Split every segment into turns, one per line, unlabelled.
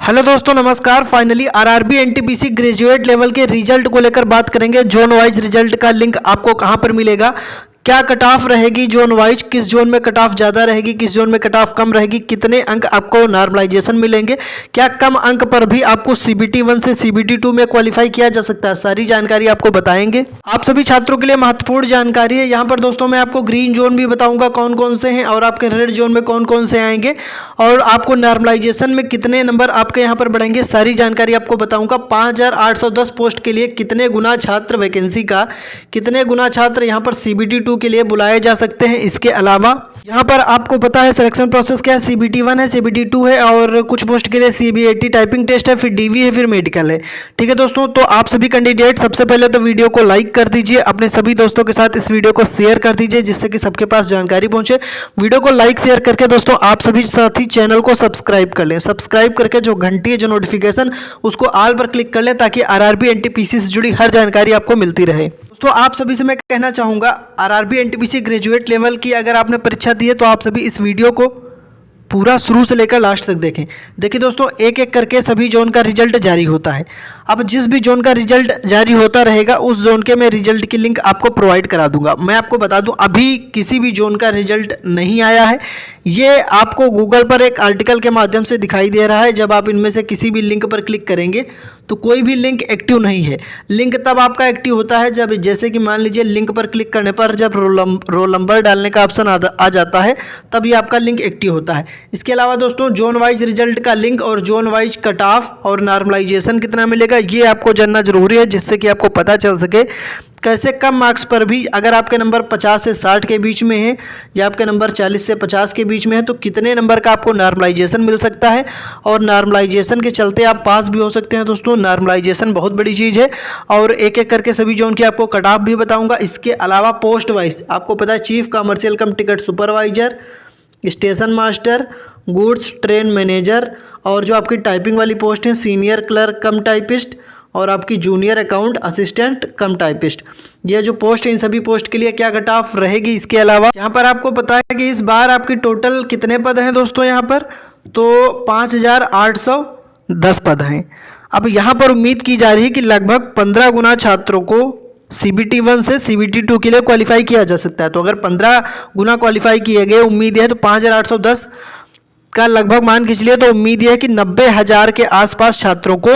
Hello दोस्तों, नमस्कार। Finally RRB NTPC graduate level के रिजल्ट को लेकर बात करेंगे। जोन वाइज रिजल्ट का लिंक आपको कहां पर मिलेगा, क्या कट ऑफ रहेगी जोन वाइज, किस जोन में कट ऑफ ज़्यादा रहेगी, किस जोन में कट ऑफ कम रहेगी, कितने अंक आपको नॉर्मलाइजेशन मिलेंगे, क्या कम अंक पर भी आपको सीबीटी 1 से सीबीटी 2 में क्वालिफाई किया जा सकता है, सारी जानकारी आपको बताएंगे। आप सभी छात्रों के लिए महत्वपूर्ण जानकारी है। यहाँ पर दोस्तों मैं आपको ग्रीन जोन भी बताऊंगा कौन कौन से हैं और आपके रेड जोन में कौन कौन से आएंगे और आपको नॉर्मलाइजेशन में कितने नंबर आपके यहाँ पर बढ़ेंगे, सारी जानकारी आपको बताऊंगा। 5810 पोस्ट के लिए कितने गुना छात्र वैकेंसी का, कितने गुना छात्र यहाँ पर सीबीटी 2 के लिए बुलाए जा सकते हैं। इसके अलावा यहाँ पर आपको पता है सिलेक्शन प्रोसेस क्या है, सीबीटी 1 है, सीबीटी 2 है और कुछ पोस्ट के लिए सीबीएटी टाइपिंग टेस्ट है, फिर डीवी है, फिर मेडिकल है। ठीक है दोस्तों, तो आप सभी कैंडिडेट सबसे पहले तो वीडियो को लाइक कर दीजिए, अपने सभी दोस्तों के साथ इस वीडियो को शेयर कर दीजिए जिससे कि सबके पास जानकारी पहुंचे। वीडियो को लाइक शेयर करके दोस्तों आप सभी साथी चैनल को सब्सक्राइब कर लें। सब्सक्राइब करके जो घंटी है, जो नोटिफिकेशन, उसको ऑल पर क्लिक कर लें ताकि आरआरबी एनटीपीसी से जुड़ी हर जानकारी आपको मिलती रहे। दोस्तों आप सभी से मैं कहना चाहूँगा, आरआरबी एनटीपीसी ग्रेजुएट लेवल की अगर आपने परीक्षा दी है तो आप सभी इस वीडियो को पूरा शुरू से लेकर लास्ट तक देखें। देखिए दोस्तों, एक एक करके सभी जोन का रिजल्ट जारी होता है। अब जिस भी जोन का रिजल्ट जारी होता रहेगा उस जोन के मैं रिजल्ट की लिंक आपको प्रोवाइड करा दूंगा। मैं आपको बता दूं, अभी किसी भी जोन का रिजल्ट नहीं आया है। ये आपको गूगल पर एक आर्टिकल के माध्यम से दिखाई दे रहा है। जब आप इनमें से किसी भी लिंक पर क्लिक करेंगे तो कोई भी लिंक एक्टिव नहीं है। लिंक तब आपका एक्टिव होता है जब, जैसे कि मान लीजिए लिंक पर क्लिक करने पर जब रोल नंबर डालने का ऑप्शन आ जाता है तब ये आपका लिंक एक्टिव होता है। इसके अलावा दोस्तों जोन वाइज रिजल्ट का लिंक और जोन वाइज कट ऑफ और नॉर्मलाइजेशन कितना मिलेगा ये आपको जानना जरूरी है, जिससे कि आपको पता चल सके कैसे कम मार्क्स पर भी, अगर आपके नंबर 50 से 60 के बीच में है या आपके नंबर 40 से 50 के बीच में है तो कितने नंबर का आपको नॉर्मलाइजेशन मिल सकता है और नॉर्मलाइजेशन के चलते आप पास भी हो सकते हैं। दोस्तों नॉर्मलाइजेशन बहुत बड़ी चीज़ है और एक एक करके सभी जोन की आपको कट ऑफ भी बताऊंगा। इसके अलावा पोस्ट वाइज आपको पता है, चीफ कमर्शियल कम ticket supervisor, station master, goods train manager और जो आपकी टाइपिंग वाली पोस्ट है सीनियर क्लर्क कम टाइपिस्ट और आपकी जूनियर अकाउंट असिस्टेंट कम टाइपिस्ट, ये जो पोस्ट है इन सभी पोस्ट के लिए क्या कट ऑफ रहेगी। इसके अलावा यहाँ पर आपको पता है कि इस बार आपकी टोटल कितने पद हैं दोस्तों, यहाँ पर तो 5810 पद हैं। अब यहाँ पर उम्मीद की जा रही है कि लगभग 15 गुना छात्रों को सीबीटी 1 से सीबीटी 2 के लिए क्वालिफाई किया जा सकता है। तो अगर 15 गुना क्वालिफाई किए गए, उम्मीद है तो 5810 का लगभग मान खींच लिया तो उम्मीद यह है कि 90,000 के आसपास छात्रों को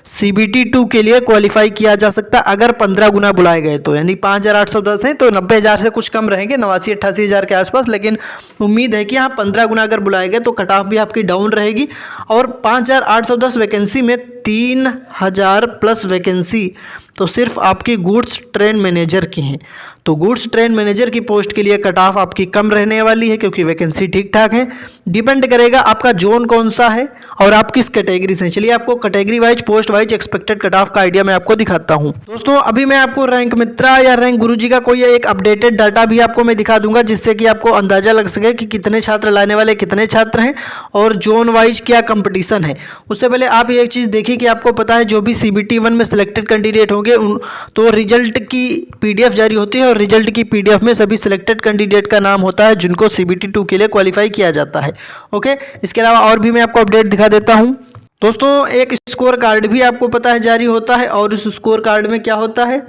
सीबीटी 2 के लिए क्वालिफाई किया जा सकता है अगर 15 गुना बुलाए गए तो, यानी 5810 है तो 90,000 से कुछ कम रहेंगे, 89-88,000 के आसपास। लेकिन उम्मीद है कि यहाँ 15 गुना अगर बुलाए गए तो कट ऑफ भी आपकी डाउन रहेगी। और 5810 वैकेंसी में 3000 प्लस वैकेंसी तो सिर्फ आपकी गुड्स ट्रेन मैनेजर की हैं। तो गुड्स ट्रेन मैनेजर की पोस्ट के लिए कट ऑफ आपकी कम रहने वाली है क्योंकि वैकेंसी ठीक ठाक है। डिपेंड करेगा आपका जोन कौन सा है और आप किस कैटेगरी से हैं। चलिए आपको category wise, post wise expected cut off का आइडिया मैं आपको दिखाता हूं। दोस्तों अभी मैं आपको रैंक मित्रा या रैंक गुरुजी का कोई एक अपडेटेड डाटा भी आपको मैं दिखा दूंगा जिससे कि आपको अंदाजा लग सके कि कितने छात्र लाने वाले, कितने छात्र हैं और जोन वाइज क्या कंपटीशन है। उससे पहले आप एक चीज़ देखिए कि आपको पता है जो भी सीबीटी 1 में सिलेक्टेड कैंडिडेट होंगे तो रिजल्ट की पीडीएफ जारी होती है और रिजल्ट की पीडीएफ में सभी सिलेक्टेड कैंडिडेट का नाम होता है जिनको सीबीटी 2 के लिए क्वालिफाई किया जाता है। ओके, इसके अलावा और भी मैं आपको अपडेट दिखा देता हूं। दोस्तों एक स्कोर कार्ड भी आपको पता है जारी होता है और इस स्कोर कार्ड में क्या होता है,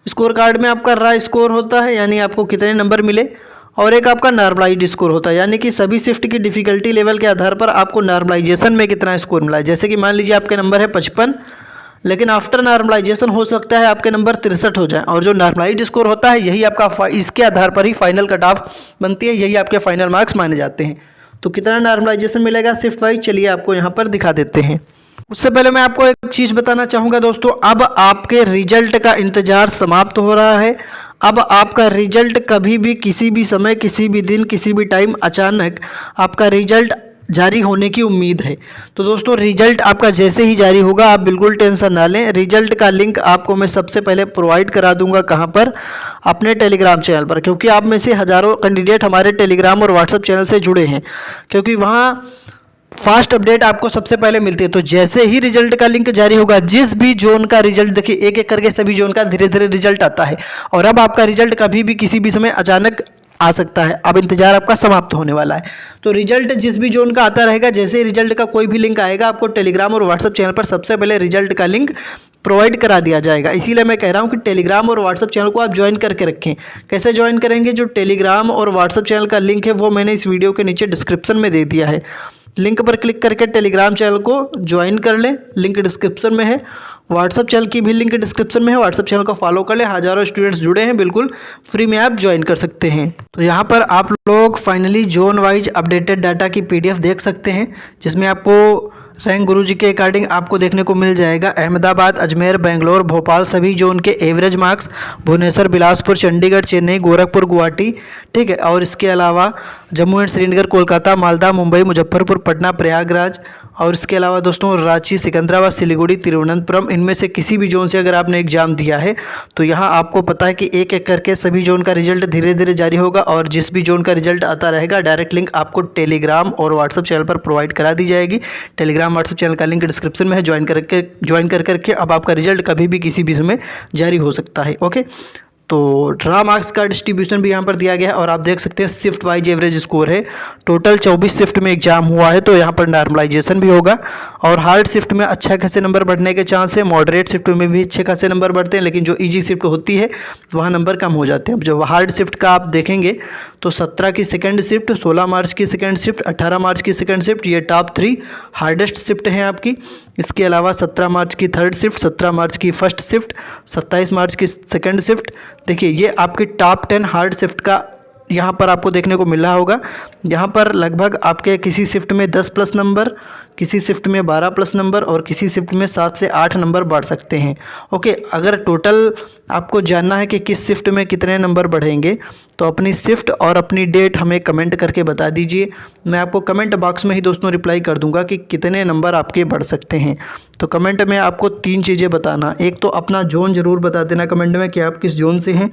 स्कोर कार्ड में आपका रॉ स्कोर होता है यानी आपको कितने नंबर मिले, और एक आपका नॉर्मलाइज्ड स्कोर होता है यानी कि सभी शिफ्ट की डिफिकल्टी लेवल के आधार पर आपको नॉर्मलाइजेशन में कितना स्कोर मिला है। जैसे कि मान लीजिए आपके नंबर है 55, लेकिन आफ्टर नॉर्मलाइजेशन हो सकता है आपके नंबर 63 हो जाए और जो नॉर्मलाइज्ड स्कोर होता है यही आपका इसके आधार पर ही फाइनल कट ऑफ बनती है, यही आपके फाइनल मार्क्स माने जाते हैं। तो कितना नॉर्मलाइजेशन मिलेगा शिफ्ट वाइज, चलिए आपको यहाँ पर दिखा देते हैं। उससे पहले मैं आपको एक चीज़ बताना चाहूँगा दोस्तों, अब आपके रिजल्ट का इंतज़ार समाप्त हो रहा है। अब आपका रिजल्ट कभी भी, किसी भी समय, किसी भी दिन, किसी भी टाइम अचानक आपका रिजल्ट जारी होने की उम्मीद है। तो दोस्तों रिजल्ट आपका जैसे ही जारी होगा आप बिल्कुल टेंशन ना लें। रिजल्ट का लिंक आपको मैं सबसे पहले प्रोवाइड करा दूंगा, कहां पर, अपने टेलीग्राम चैनल पर, क्योंकि आप में से हज़ारों कैंडिडेट हमारे टेलीग्राम और व्हाट्सएप चैनल से जुड़े हैं, क्योंकि वहां फास्ट अपडेट आपको सबसे पहले मिलती है। तो जैसे ही रिजल्ट का लिंक जारी होगा, जिस भी जोन का रिजल्ट, देखिए एक एक करके सभी जोन का धीरे धीरे रिजल्ट आता है और अब आपका रिजल्ट कभी भी किसी भी समय अचानक आ सकता है। अब इंतजार आपका समाप्त होने वाला है। तो रिजल्ट जिस भी जोन का आता रहेगा, जैसे ही रिजल्ट का कोई भी लिंक आएगा, आपको टेलीग्राम और व्हाट्सअप चैनल पर सबसे पहले रिजल्ट का लिंक प्रोवाइड करा दिया जाएगा। इसीलिए मैं कह रहा हूँ कि टेलीग्राम और व्हाट्सअप चैनल को आप ज्वाइन करके रखें। कैसे ज्वाइन करेंगे? जो टेलीग्राम और व्हाट्सअप चैनल का लिंक है वो मैंने इस वीडियो के नीचे डिस्क्रिप्शन में दे दिया है। लिंक पर क्लिक करके टेलीग्राम चैनल को ज्वाइन कर लें, लिंक डिस्क्रिप्शन में है। व्हाट्सअप चैनल की भी लिंक डिस्क्रिप्शन में है, व्हाट्सअप चैनल को फॉलो कर लें। हज़ारों स्टूडेंट्स जुड़े हैं, बिल्कुल फ्री में आप ज्वाइन कर सकते हैं। तो यहाँ पर आप लोग finally zone wise updated data की PDF देख सकते हैं, जिसमें आपको रैंक गुरुजी के अकॉर्डिंग आपको देखने को मिल जाएगा। अहमदाबाद, अजमेर, बेंगलोर, भोपाल सभी जोन के एवरेज मार्क्स, भुवनेश्वर, बिलासपुर, चंडीगढ़, चेन्नई, गोरखपुर, गुवाहाटी, ठीक है। और इसके अलावा जम्मू एंड श्रीनगर, कोलकाता, मालदा, मुंबई, मुजफ्फरपुर, पटना, प्रयागराज, और इसके अलावा दोस्तों रांची, सिकंदराबाद, सिलीगुड़ी, तिरुवनंतपुरम, इनमें से किसी भी जोन से अगर आपने एग्ज़ाम दिया है तो यहाँ आपको पता है कि एक एक करके सभी जोन का रिजल्ट धीरे धीरे जारी होगा। और जिस भी जोन का रिजल्ट आता रहेगा, डायरेक्ट लिंक आपको टेलीग्राम और व्हाट्सअप चैनल पर प्रोवाइड करा दी जाएगी। टेलीग्राम व्हाट्सअप चैनल का लिंक डिस्क्रिप्शन में है, ज्वाइन करके अब आपका रिजल्ट कभी भी किसी भी समय जारी हो सकता है। ओके, तो ड्रा मार्क्स का डिस्ट्रीब्यूशन भी यहाँ पर दिया गया है और आप देख सकते हैं शिफ्ट वाइज एवरेज स्कोर है। टोटल 24 शिफ्ट में एग्जाम हुआ है, तो यहाँ पर नॉर्मलाइजेशन भी होगा। और हार्ड शिफ्ट में अच्छा खासे नंबर बढ़ने के चांस है, मॉडरेट शिफ्ट में भी अच्छे खासे नंबर बढ़ते हैं, लेकिन जो ईजी शिफ्ट होती है वहाँ नंबर कम हो जाते हैं। अब जो हार्ड शिफ्ट का आप देखेंगे तो 17 की सेकेंड शिफ्ट, 16 मार्च की सेकेंड शिफ्ट, 18 मार्च की सेकेंड शिफ्ट, ये टॉप 3 हार्डेस्ट शिफ्ट हैं आपकी। इसके अलावा 17 मार्च की थर्ड शिफ्ट, 17 मार्च की फर्स्ट शिफ्ट, 27 मार्च की सेकेंड शिफ्ट। देखिए ये आपकी टॉप 10 हार्ड शिफ्ट का यहाँ पर आपको देखने को मिल रहा होगा। यहाँ पर लगभग आपके किसी शिफ्ट में 10 प्लस नंबर, किसी शिफ्ट में 12 प्लस नंबर और किसी शिफ्ट में 7 से 8 नंबर बढ़ सकते हैं। ओके, अगर टोटल आपको जानना है कि किस शिफ्ट में कितने नंबर बढ़ेंगे तो अपनी शिफ्ट और अपनी डेट हमें कमेंट करके बता दीजिए। मैं आपको कमेंट बॉक्स में ही दोस्तों रिप्लाई कर दूंगा कि कितने नंबर आपके बढ़ सकते हैं। तो कमेंट में आपको 3 चीज़ें बताना। एक तो अपना जोन ज़रूर बता देना कमेंट में कि आप किस जोन से हैं,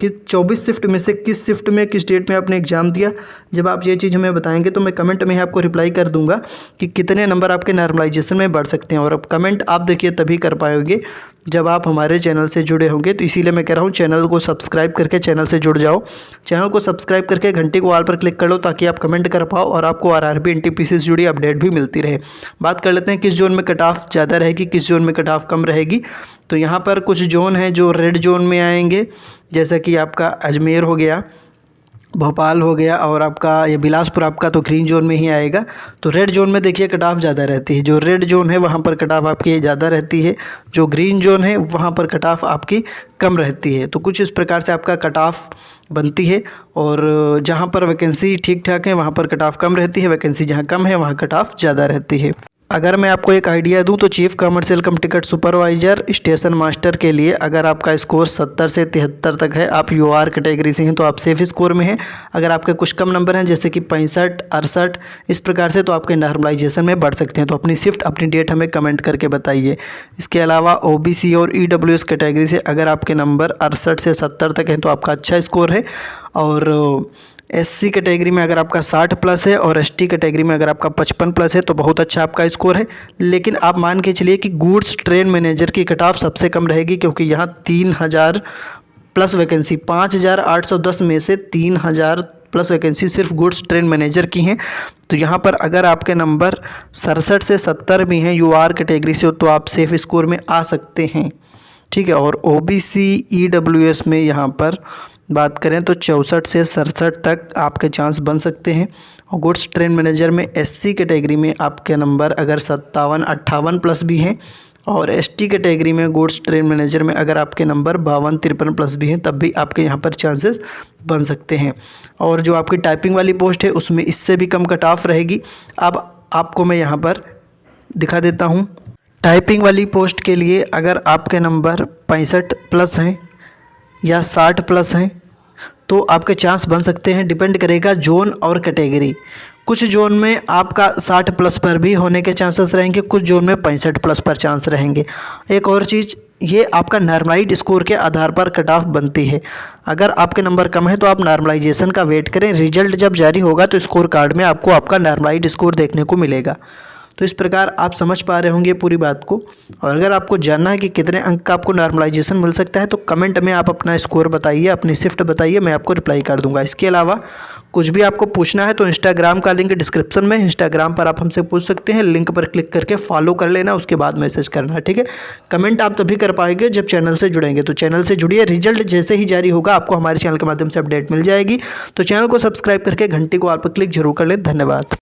कि 24 शिफ्ट में से किस शिफ्ट में किस डेट में आपने एग्ज़ाम दिया। जब आप ये चीज़ हमें बताएंगे तो मैं कमेंट में ही आपको रिप्लाई कर दूंगा कि कितने नंबर आपके नॉर्मलाइजेशन में बढ़ सकते हैं। और अब कमेंट आप देखिए तभी कर पाओगे जब आप हमारे चैनल से जुड़े होंगे। तो इसीलिए मैं कह रहा हूँ चैनल को सब्सक्राइब करके चैनल से जुड़ जाओ। चैनल को सब्सक्राइब करके घंटी को ऑल पर क्लिक कर लो ताकि आप कमेंट कर पाओ और आपको RRB NTPC से जुड़ी अपडेट भी मिलती रहे। बात कर लेते हैं किस जोन में कट ऑफ ज़्यादा रहेगी, किस जोन में कट ऑफ कम रहेगी। तो यहाँ पर कुछ जोन हैं जो रेड जोन में आएंगे, जैसा कि आपका अजमेर हो गया, भोपाल हो गया, और आपका ये बिलासपुर आपका तो ग्रीन जोन में ही आएगा। तो रेड जोन में देखिए कट ऑफ ज़्यादा रहती है। जो रेड जोन है वहाँ पर कट ऑफ आपकी ज़्यादा रहती है, जो ग्रीन जोन है वहाँ पर कट ऑफ आपकी कम रहती है। तो कुछ इस प्रकार से आपका कट ऑफ बनती है। और जहाँ पर वैकेंसी ठीक ठाक है वहाँ पर कट ऑफ कम रहती है, वैकेंसी जहाँ कम है वहाँ कट ऑफ ज़्यादा रहती है। अगर मैं आपको एक आइडिया दूं तो चीफ़ कमर्शियल कम टिकट सुपरवाइज़र स्टेशन मास्टर के लिए अगर आपका स्कोर 70 से 73 तक है, आप UR कैटेगरी से हैं तो आप सेफ स्कोर में हैं। अगर आपके कुछ कम नंबर हैं जैसे कि 65, 68 इस प्रकार से, तो आपके नॉर्मलाइजेशन में बढ़ सकते हैं। तो अपनी शिफ्ट अपनी डेट हमें कमेंट करके बताइए। इसके अलावा OBC और EWS कैटेगरी से अगर आपके नंबर 68 से 70 तक हैं तो आपका अच्छा स्कोर है। और SC कैटेगरी में अगर आपका 60 प्लस है और ST कैटेगरी में अगर आपका 55 प्लस है तो बहुत अच्छा आपका स्कोर है। लेकिन आप मान के चलिए कि गुड्स ट्रेन मैनेजर की कट ऑफ सबसे कम रहेगी, क्योंकि यहाँ 3000 प्लस वैकेंसी, 5810 में से 3000 प्लस वैकेंसी सिर्फ गुड्स ट्रेन मैनेजर की हैं। तो यहाँ पर अगर आपके नंबर 67 से 70 भी हैं UR कैटेगरी से तो आप सेफ स्कोर में आ सकते हैं, ठीक है। और OBC EWS में यहाँ पर बात करें तो 64 से 67 तक आपके चांस बन सकते हैं। और गुड्स ट्रेन मैनेजर में SC कैटेगरी में आपके नंबर अगर 57-58 प्लस भी हैं, और ST कैटेगरी में गुड्स ट्रेन मैनेजर में अगर आपके नंबर 52-53 प्लस भी हैं तब भी आपके यहाँ पर चांसेस बन सकते हैं। और जो आपकी टाइपिंग वाली पोस्ट है उसमें इससे भी कम कट ऑफ रहेगी। अब आपको मैं यहाँ पर दिखा देता हूँ। टाइपिंग वाली पोस्ट के लिए अगर आपके नंबर 65 प्लस हैं या 60 प्लस हैं तो आपके चांस बन सकते हैं। डिपेंड करेगा जोन और कैटेगरी। कुछ जोन में आपका 60 प्लस पर भी होने के चांसेस रहेंगे, कुछ जोन में 65 प्लस पर चांस रहेंगे। एक और चीज़, ये आपका नॉर्मलाइज स्कोर के आधार पर कट ऑफ बनती है। अगर आपके नंबर कम है तो आप नॉर्मलाइजेशन का वेट करें, रिजल्ट जब जारी होगा तो स्कोर कार्ड में आपको आपका नॉर्मलाइज स्कोर देखने को मिलेगा। तो इस प्रकार आप समझ पा रहे होंगे पूरी बात को। और अगर आपको जानना है कि कितने अंक का आपको नॉर्मलाइजेशन मिल सकता है तो कमेंट में आप अपना स्कोर बताइए, अपनी शिफ्ट बताइए, मैं आपको रिप्लाई कर दूंगा। इसके अलावा कुछ भी आपको पूछना है तो इंस्टाग्राम का लिंक डिस्क्रिप्शन में, इंस्टाग्राम पर आप हमसे पूछ सकते हैं। लिंक पर क्लिक करके फॉलो कर लेना, उसके बाद मैसेज करना है, ठीक है। कमेंट आप तभी कर पाएंगे जब चैनल से जुड़ेंगे, तो चैनल से जुड़िए। रिजल्ट जैसे ही जारी होगा आपको हमारे चैनल के माध्यम से अपडेट मिल जाएगी। तो चैनल को सब्सक्राइब करके घंटी को आप क्लिक जरूर कर लें। धन्यवाद।